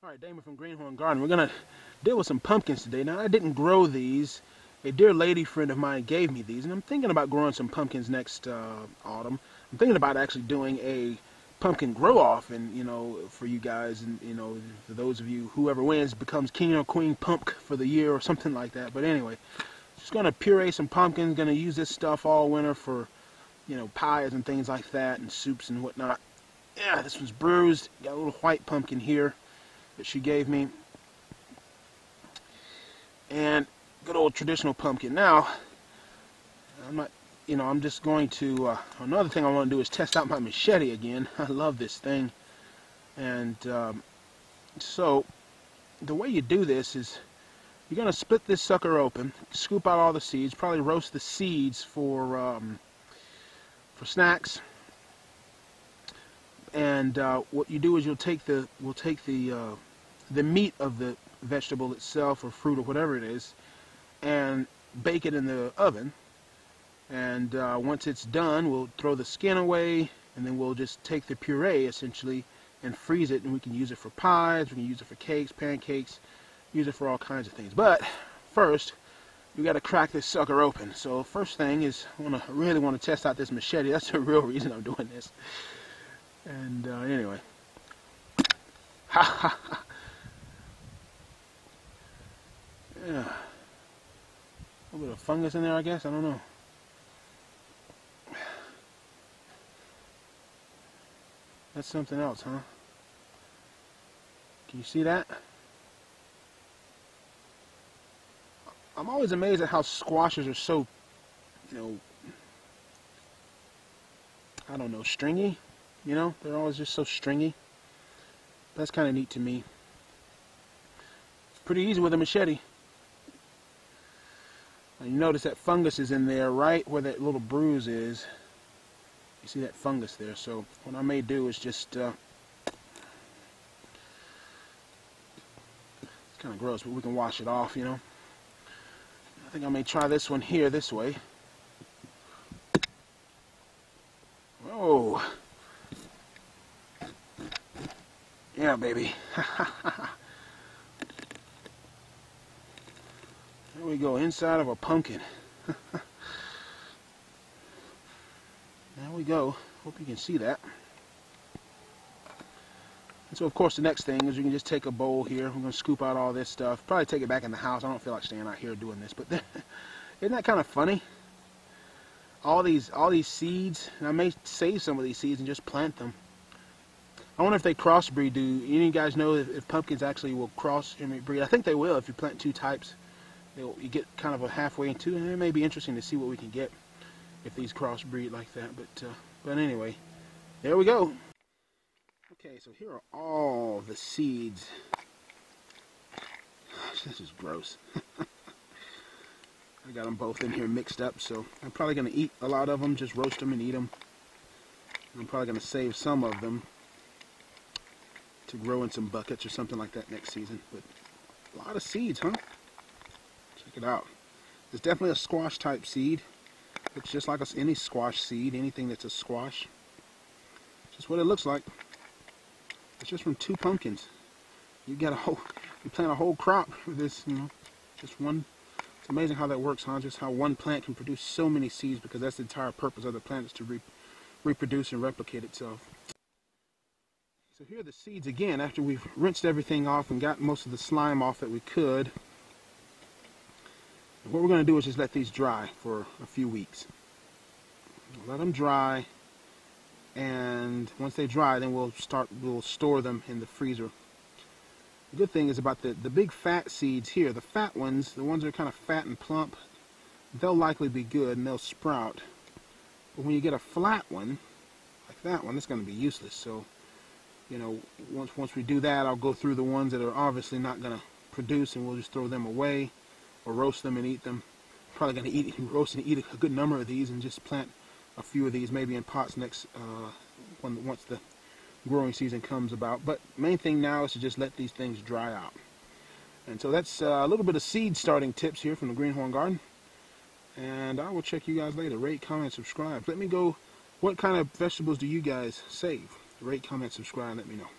Alright, Damon from Greenhorn Gardening. We're going to deal with some pumpkins today. Now, I didn't grow these. A dear lady friend of mine gave me these, and I'm thinking about growing some pumpkins next autumn. I'm thinking about actually doing a pumpkin grow-off, and, for you guys, and, for those of you, whoever wins becomes king or queen pump for the year or something like that. But anyway, just going to puree some pumpkins. Going to use this stuff all winter for, pies and things like that, and soups and whatnot. Yeah, this one's bruised. Got a little white pumpkin here that she gave me, and good old traditional pumpkin. Now, I'm just going to, another thing I want to do is test out my machete again. I love this thing. And so the way you do this is you're going to split this sucker open, scoop out all the seeds, probably roast the seeds for snacks. And what you do is we'll take the meat of the vegetable itself or fruit or whatever it is and bake it in the oven. And once it's done, we'll throw the skin away, and then we'll just take the puree essentially and freeze it, and we can use it for pies, we can use it for cakes, pancakes, use it for all kinds of things. But first, we got to crack this sucker open. So first thing is I really want to test out this machete. That's the real reason I'm doing this. And anyway. Ha ha ha. Yeah. A little bit of fungus in there, I guess. I don't know. That's something else, huh? Can you see that? I'm always amazed at how squashes are so, I don't know, stringy. They're always just so stringy. That's kind of neat to me. It's pretty easy with a machete. And you notice that fungus is in there right where that little bruise is. You see that fungus there. So what I may do is just, it's kind of gross, but we can wash it off, I think I may try this one here this way. Oh. Yeah, baby. There we go, inside of a pumpkin. There we go. Hope you can see that. And so, of course, the next thing is you can just take a bowl here. We're going to scoop out all this stuff. Probably take it back in the house. I don't feel like staying out here doing this, but isn't that kind of funny? All these seeds. And I may save some of these seeds and just plant them. I wonder if they crossbreed. Do any of you guys know if pumpkins actually will crossbreed? I think they will if you plant two types. You get kind of a halfway into, and it may be interesting to see what we can get if these crossbreed like that. But anyway, there we go. Okay, so here are all the seeds. Gosh, this is gross. I got them both in here mixed up, so I'm probably going to eat a lot of them, just roast them and eat them. I'm probably going to save some of them to grow in some buckets or something like that next season. But a lot of seeds, huh? Check it out. It's definitely a squash type seed. It's just like any squash seed, anything that's a squash. Just what it looks like. It's just from two pumpkins. You plant a whole crop for this, just one. It's amazing how that works, huh? Just how one plant can produce so many seeds, because that's the entire purpose of the plant, is to reproduce and replicate itself. So here are the seeds again, after we've rinsed everything off and got most of the slime off that we could. And what we're going to do is just let these dry for a few weeks. Let them dry, and once they dry, then we'll store them in the freezer. The good thing is about the big fat seeds here, the fat ones, the ones that are kind of fat and plump, they'll likely be good and they'll sprout. But when you get a flat one, like that one, it's going to be useless. So, once we do that, I'll go through the ones that are obviously not going to produce, and we'll just throw them away or roast them and eat them. Probably going to roast and eat a good number of these, and just plant a few of these maybe in pots once the growing season comes about. But main thing now is to just let these things dry out. And so that's a little bit of seed starting tips here from the Greenhorn Garden. And I will check you guys later. Rate, comment, subscribe. Let me go. What kind of vegetables do you guys save? Rate, comment, subscribe. Let me know.